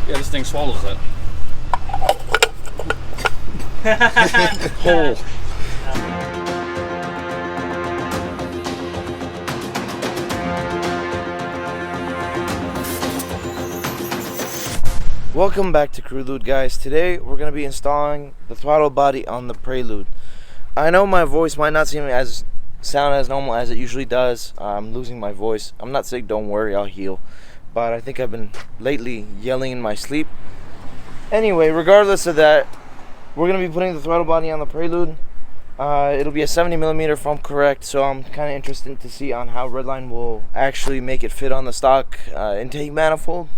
Yeah, this thing swallows that. Hole. Welcome back to Prelude, guys. Today we're going to be installing the throttle body on the Prelude. I know my voice might not sound as normal as it usually does. I'm losing my voice. I'm not sick, don't worry, I'll heal. But I think I've been lately yelling in my sleep. Anyway, regardless of that, we're going to be putting the throttle body on the Prelude. It'll be a 70mm if I'm correct, so I'm kind of interested to see on how Redline will actually make it fit on the stock intake manifold.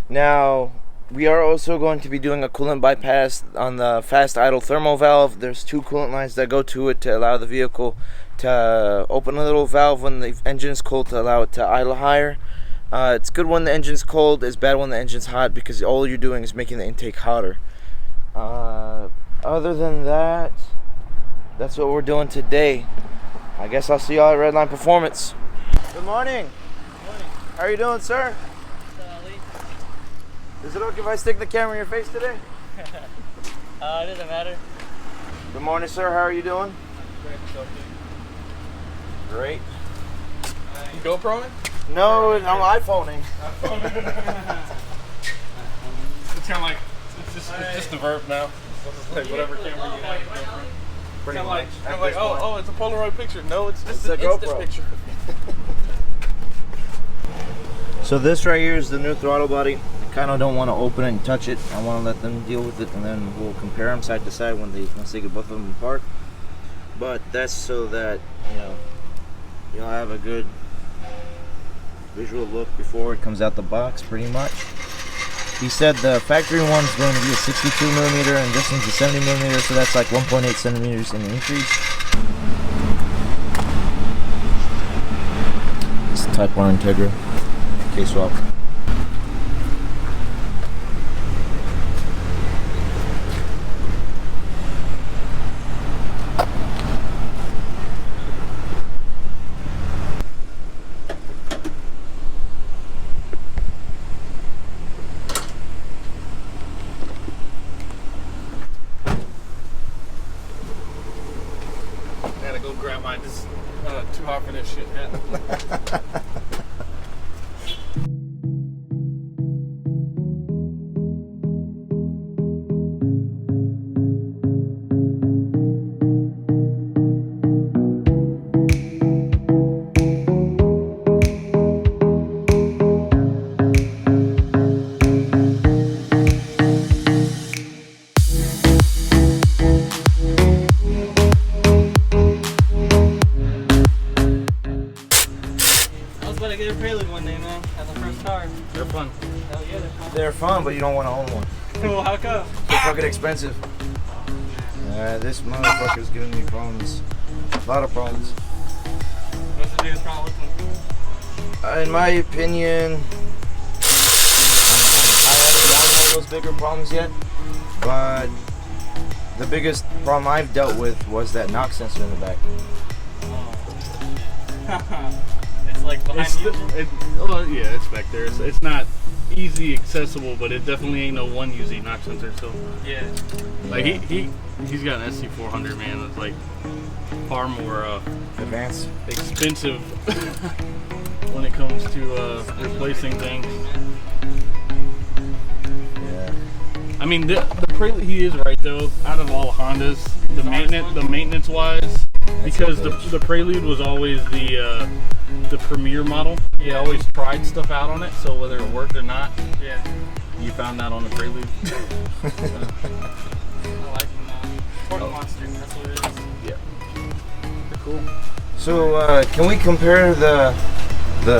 Now, we are also going to be doing a coolant bypass on the fast idle thermal valve. There's two coolant lines that go to it to allow the vehicle to open a little valve when the engine is cold to allow it to idle higher. It's good when the engine's cold, it's bad when the engine's hot because all you're doing is making the intake hotter. Other than that, that's what we're doing today. I guess I'll see y'all at Redline Performance. Good morning. Good morning. How are you doing, sir? Is it okay if I stick the camera in your face today? It doesn't matter. Good morning, sir. How are you doing? Great. You GoProing? No, I'm iPhoning. It's kind of like, it's just the verb now. It's like whatever camera you have. Pretty Kind much. of like, oh, it's a Polaroid picture. No, it's just It's an a instant GoPro. picture. So this right here is the new throttle body. I kind of don't want to open it and touch it. I want to let them deal with it, and then we'll compare them side to side once they get both of them apart. But that's so that you'll have a good visual look before it comes out the box, pretty much. He said the factory one's going to be a 62mm and this one's a 70mm, so that's like 1.8 centimeters in increase. It's Type R Integra K-swap. I gotta go grab mine. This is too hot for this shit yet. Get a Prelude one day, man. That's the first car. They're fun. Hell yeah, they're fun. They're fun, but you don't want to own one. Well, how come? They're fucking expensive. This motherfucker's giving me problems. A lot of problems. What's the biggest problem with them? In my opinion, I haven't gotten one of those bigger problems yet, but the biggest problem I've dealt with was that knock sensor in the back. Oh. It's like behind you. Yeah, it's back there. It's not easy accessible, but it definitely ain't no 1UZ knock sensor. So Yeah. like he's got an SC400, man. That's like far more Advanced. expensive when it comes to replacing things. Yeah. I mean, the Prelude, he is right though. Out of all Hondas, the maintenance wise, because the Prelude was always the premier model. You always tried stuff out on it, so whether it worked or not, Yeah. you found that on the Prelude. I like them now. Torque monster, that's what it is. Yeah, they're cool. So can we compare the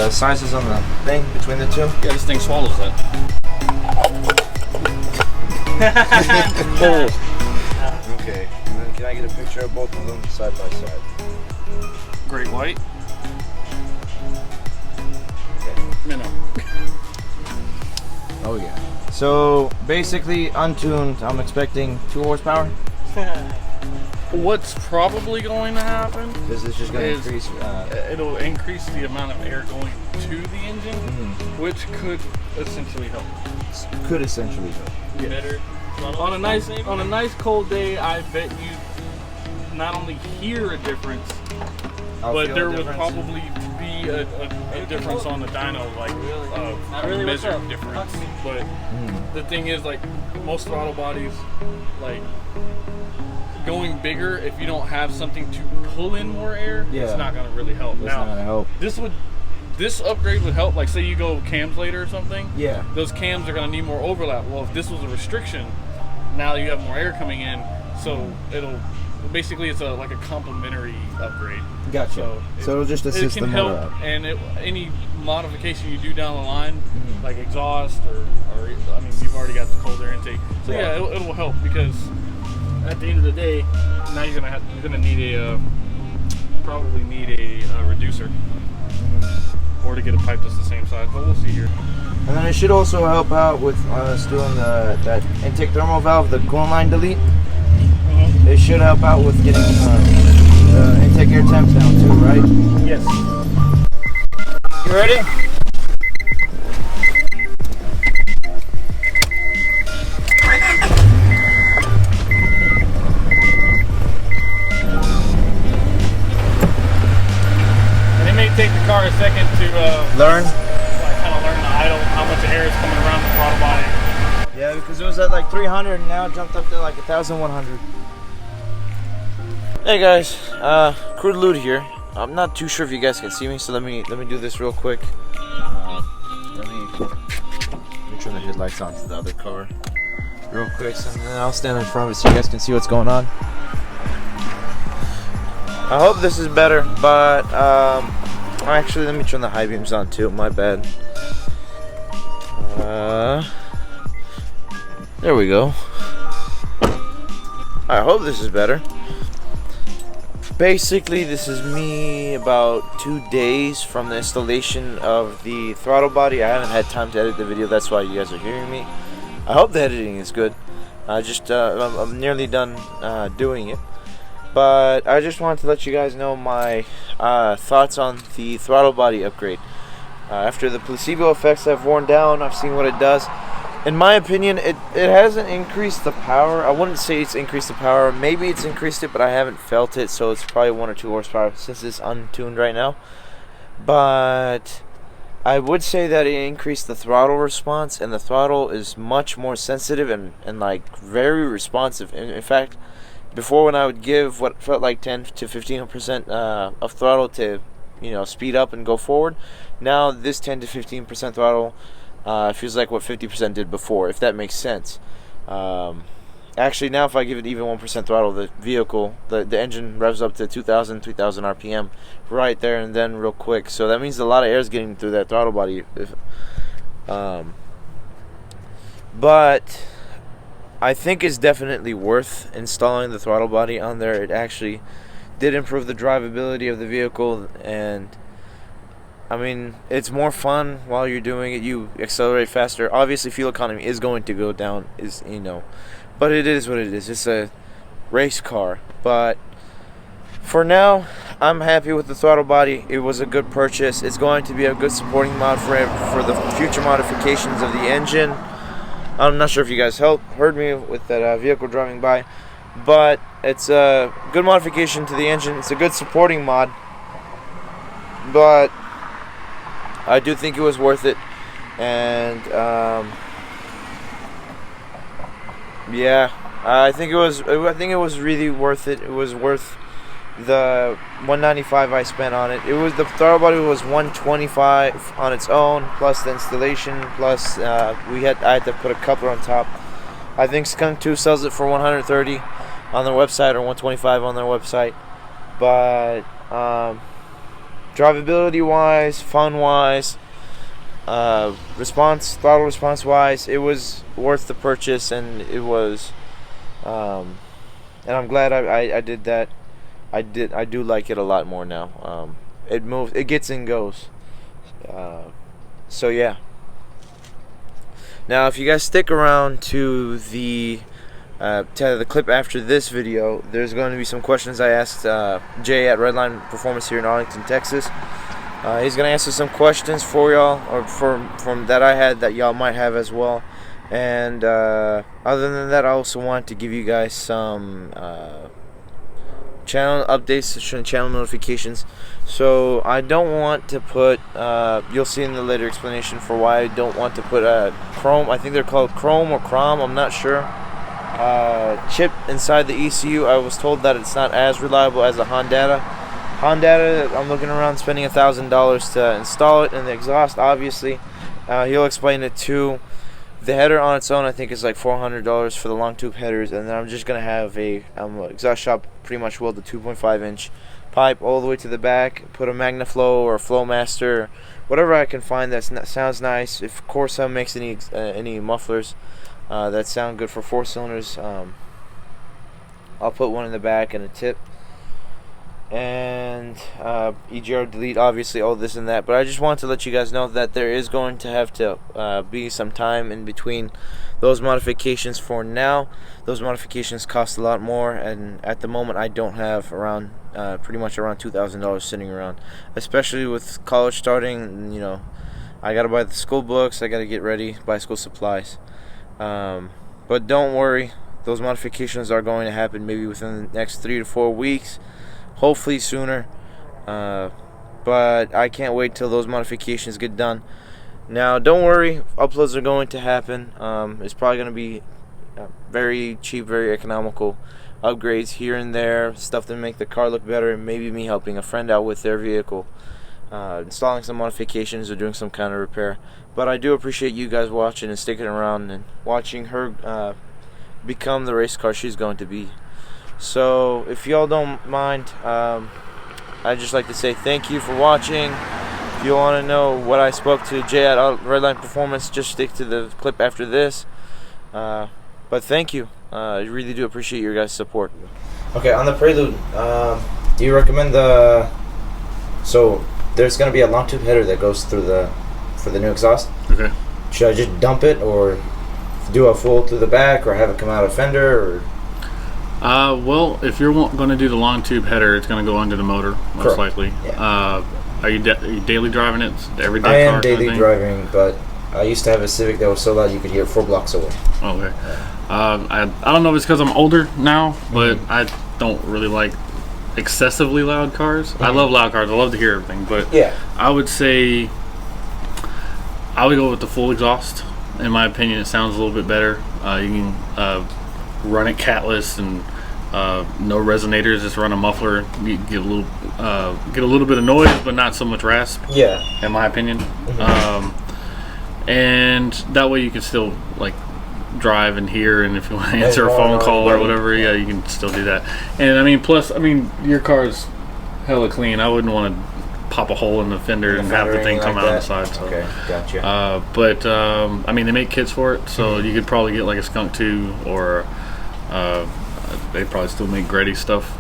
sizes on the thing between the two? Yeah, this thing swallows that. Hole. Okay. And then can I get a picture of both of them side by side? Great white. Minnow. Oh yeah. So basically untuned, I'm expecting 2 horsepower. What's probably going to happen Is this just going to is increase? it'll increase the amount of air going to the engine, which could essentially help. Could essentially help. Yeah. Better. On a nice cold day, I bet you not only hear a difference, but there would probably be a difference on the dyno, like a measured difference. But the thing is, like most throttle bodies, like going bigger, if you don't have something to pull in more air, it's not going to really help. It's not going to help. This upgrade would help. Like say you go cams later or something. Yeah. Those cams are going to need more overlap. Well, if this was a restriction, now you have more air coming in, so it'll basically it's like a complementary upgrade. Gotcha. So it'll just assist it can the help, motor out. and any modification you do down the line, like exhaust or I mean you've already got the cold air intake, so yeah, it'll help because at the end of the day, now you're gonna need probably need a reducer, or to get a pipe that's the same size, but we'll see here. And then it should also help out with us doing that intake thermal valve, the coolant line delete. It should help out with getting the intake air temps down too, right? Yes. You ready? And it may take the car a second to Learn. kind of learn the idle, how much air is coming around the throttle body. Yeah, because it was at like 300 and now it jumped up to like 1,100. Hey guys, Prelude here. I'm not too sure if you guys can see me, so let me do this real quick. Let me turn the headlights on to the other car real quick, so then I'll stand in front of it so you guys can see what's going on. I hope this is better, but actually let me turn the high beams on too. My bad. There we go. I hope this is better. Basically, this is me about 2 days from the installation of the throttle body. I haven't had time to edit the video, that's why you guys are hearing me. I hope the editing is good. I'm nearly done doing it. But I just wanted to let you guys know my thoughts on the throttle body upgrade. After the placebo effects have worn down, I've seen what it does. In my opinion, it hasn't increased the power. I wouldn't say it's increased the power. Maybe it's increased it, but I haven't felt it, so it's probably 1 or 2 horsepower since it's untuned right now. But I would say that it increased the throttle response, and the throttle is much more sensitive and like very responsive. In fact, before when I would give what felt like 10 to 15% of throttle to, speed up and go forward, now this 10 to 15% throttle feels like what 50% did before, if that makes sense. Actually, now if I give it even 1% throttle, the vehicle, the engine revs up to 2,000, 3,000 RPM right there and then real quick. So that means a lot of air is getting through that throttle body. But I think it's definitely worth installing the throttle body on there. It actually did improve the drivability of the vehicle, and I mean, it's more fun while you're doing it. You accelerate faster. Obviously, fuel economy is going to go down, but it is what it is. It's a race car. But for now, I'm happy with the throttle body. It was a good purchase. It's going to be a good supporting mod for the future modifications of the engine. I'm not sure if you guys heard me with that vehicle driving by, but it's a good modification to the engine. It's a good supporting mod, but I do think it was worth it, and yeah, I think it was really worth it. It was worth the $195 I spent on it. The throttle body was $125 on its own, plus the installation, plus I had to put a coupler on top. I think Skunk 2 sells it for $130 on their website, or $125 on their website, but drivability wise, fun wise, throttle response wise, it was worth the purchase, and it was and I'm glad I did that. I do like it a lot more now. It moves, it gets and goes. So yeah. Now if you guys stick around to the To the clip after this video, there's going to be some questions I asked Jay at Redline Performance here in Arlington, Texas. He's going to answer some questions for y'all, or from that I had that y'all might have as well. And other than that, I also want to give you guys some channel updates, channel notifications. So I don't want to put, you'll see in the later explanation for why I don't want to put Chrome, I think they're called Chrome or Crom, I'm not sure, chip inside the ECU. I was told that it's not as reliable as a Honda. I'm looking around spending $1,000 to install it, and the exhaust, obviously, he'll explain it too. The header on its own, I think, is like $400 for the long tube headers, and then I'm just gonna have a exhaust shop pretty much weld the 2.5-inch pipe all the way to the back, put a MagnaFlow or a Flowmaster, whatever I can find that sounds nice. If Corsa makes any mufflers that sound good for 4 cylinders, I'll put one in the back and a tip, and EGR delete, obviously, all this and that. But I just want to let you guys know that there is going to have to be some time in between those modifications. For now, those modifications cost a lot more, and at the moment I don't have around pretty much around $2,000 sitting around, especially with college starting. You know, I gotta buy the school books, I gotta get ready, buy school supplies, but don't worry, those modifications are going to happen maybe within the next 3 to 4 weeks, hopefully sooner, but I can't wait till those modifications get done. Now, don't worry, uploads are going to happen. It's probably going to be very cheap, very economical upgrades here and there, stuff to make the car look better, and maybe me helping a friend out with their vehicle, installing some modifications or doing some kind of repair. But I do appreciate you guys watching and sticking around and watching her become the race car she's going to be. So if y'all don't mind, I'd just like to say thank you for watching. If you want to know what I spoke to Jay at Redline Performance, just stick to the clip after this. But thank you. I really do appreciate your guys' support. Okay, on the Prelude, do you recommend so there's going to be a long tube header that goes through for the new exhaust. Okay. Should I just dump it, or do a full through the back, or have it come out of fender, or? Well, if you're going to do the long tube header, it's going to go under the motor, most likely. Yeah. Are you daily driving it? Everyday I am car daily driving, but I used to have a Civic that was so loud you could hear it 4 blocks away. Okay. I don't know if it's because I'm older now, but I don't really like excessively loud cars. I love loud cars. I love to hear everything, but yeah, I would say I would go with the full exhaust. In my opinion, it sounds a little bit better. You can run it catless and no resonators. Just run a muffler. You get a little bit of noise, but not so much rasp. Yeah, in my opinion. And that way you can still like drive and hear, and if you want to answer a phone call or whatever, yeah, you can still do that. And I mean, plus, I mean, your car's hella clean. I wouldn't want to pop a hole in the fender and have the thing come out on the side. So. Okay, gotcha. But I mean, they make kits for it, so you could probably get like a Skunk 2, or they probably still make Gretty stuff.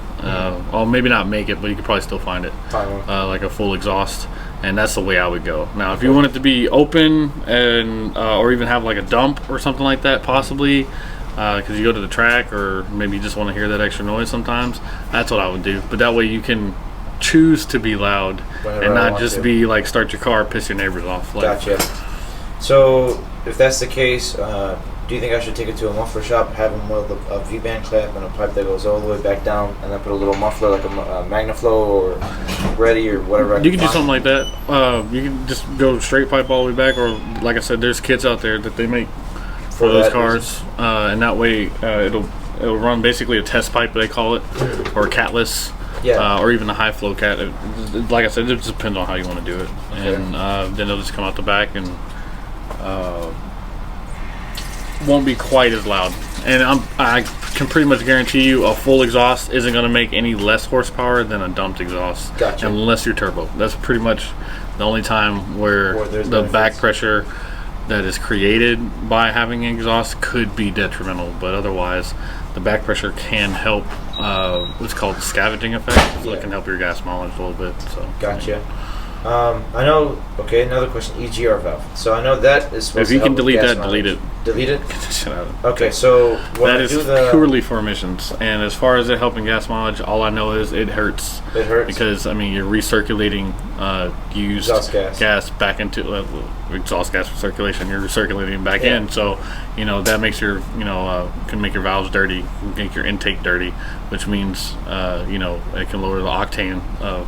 Or maybe not make it, but you could probably still find it, like a full exhaust. And that's the way I would go. Now, if you want it to be open and or even have like a dump or something like that, possibly, because you go to the track, or maybe you just want to hear that extra noise sometimes, that's what I would do. But that way you can choose to be loud and not just be like start your car, piss your neighbors off. Like, gotcha. So if that's the case, do you think I should take it to a muffler shop, have them weld a V-band clamp and a pipe that goes all the way back down, and then put a little muffler like a MagnaFlow or Ready or whatever? You can do something like that. You can just go straight pipe all the way back, or like I said, there's kits out there that they make for those cars, and that way it'll run basically a test pipe, they call it, or catless. Yeah. Or even a high flow cat. Like I said, it just depends on how you want to do it. Okay. And then it'll just come out the back and won't be quite as loud. And I can pretty much guarantee you a full exhaust isn't going to make any less horsepower than a dumped exhaust. Gotcha. Unless you're turbo. That's pretty much the only time where the back pressure that is created by having an exhaust could be detrimental, but otherwise the back pressure can help what's called the scavenging effect, so it can help your gas mileage a little bit. So gotcha. I know. Okay, another question: EGR valve. So I know that is supposed if you to can help delete with that, gas delete mileage. it. Delete it? Get the shit out of it. Okay, so when That I is do the... purely for emissions. And as far as it helping gas mileage, all I know is it hurts. It hurts? Because, I mean, you're recirculating used Exhaust gas. back into exhaust gas circulation. You're recirculating back Yeah. in. So, you know, that makes your, you know, can make your valves dirty, make your intake dirty, which means, you know, it can lower the octane of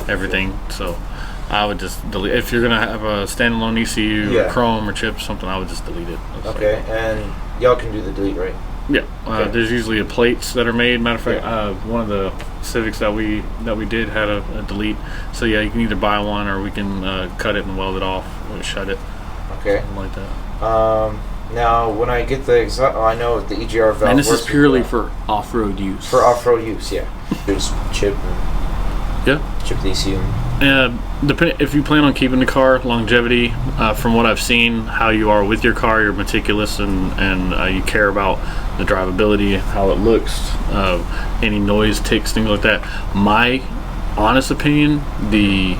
everything. So I would just delete. If you're gonna have a standalone ECU, Yeah. or Chrome or chip, something, I would just delete it. Okay, and y'all can do the delete, right? Yeah, Okay. there's usually plates that are made. Matter of fact, one of the Civics that we did had a delete. So yeah, you can either buy one or we can cut it and weld it off or shut it. Okay. Something like that. Now when I get the exhaust, I know the EGR valve. And this is works purely with for off-road use. for off-road use. Yeah. Just chip Yeah. the ECU. If you plan on keeping the car, longevity, from what I've seen, how you are with your car, you're meticulous and you care about the drivability, how it looks, any noise, ticks, things like that. My honest opinion, the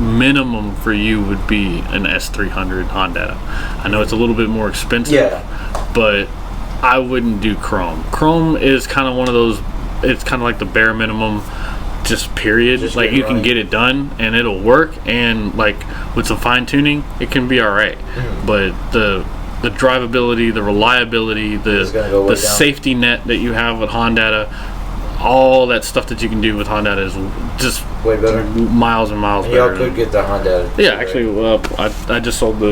minimum for you would be an S300 Honda. I know it's a little bit more expensive, Yeah. but I wouldn't do Chrome. Chrome is kind of one of those, it's kind of like the bare minimum, just period. Just like get it you can right. get it done and it'll work, and like with some fine tuning it can be all right. But the drivability, the reliability, It's gonna go way the down. safety net that you have with Honda, all that stuff that you can do with Honda is just Way better. miles and miles And better. y'all could get the Honda. Yeah, right? actually, I just sold the.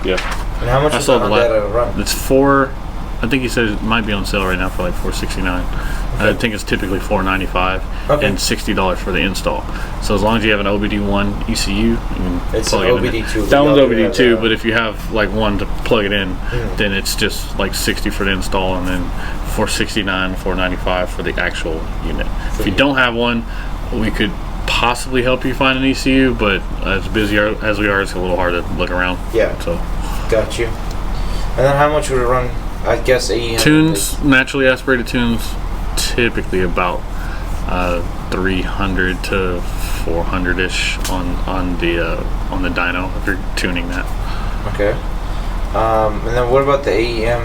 Yeah, And how much I is the sold the Honda run? it's four. I think he said it might be on sale right now for like $469. I think it's typically $495 Okay. and $60 for the install. So as long as you have an OBD1 ECU, you can It's plug an it in there. OBD2. That one's Y'all do have OBD2, that. but if you have like one to plug it in, then it's just like $60 for the install and then $469, $495 for the actual unit. If you don't have one, we could possibly help you find an ECU, but as busy as we are, it's a little hard to look around. Yeah. So Got you. And then how much would it run? I guess AEM. tunes, naturally aspirated tunes, typically about 300 to 400-ish on the dyno if you're tuning that. Okay. And then what about the AEM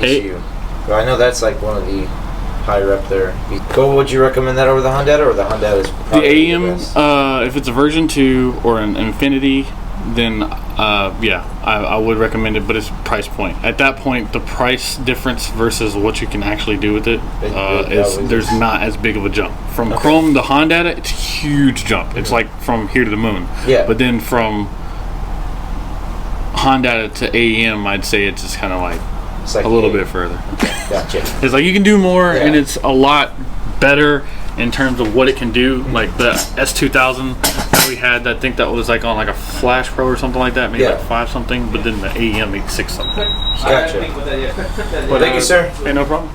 ECU? Well, I know that's like one of the higher up there. Would you recommend that over the Honda, or the Honda is The probably AEM, best? if it's a version 2 or an Infinity, then yeah, I would recommend it, but it's price point. At that point, the price difference versus what you can actually do with it there's not as big of a jump. From Chrome to Honda, it's a huge jump. It's like from here to the moon. Yeah. But then from Honda to AEM, I'd say it's just kind of like It's like a little AEM. bit further. Gotcha. It's like you can do more, Yeah. and it's a lot better in terms of what it can do. Like the S2000 that we had, I think that was like on like a Flash Pro or something like that, maybe Yeah. like 5 something, but then the AEM 86 something. Gotcha. I didn't think with that yet. Well, thank you, sir. Hey, no problem.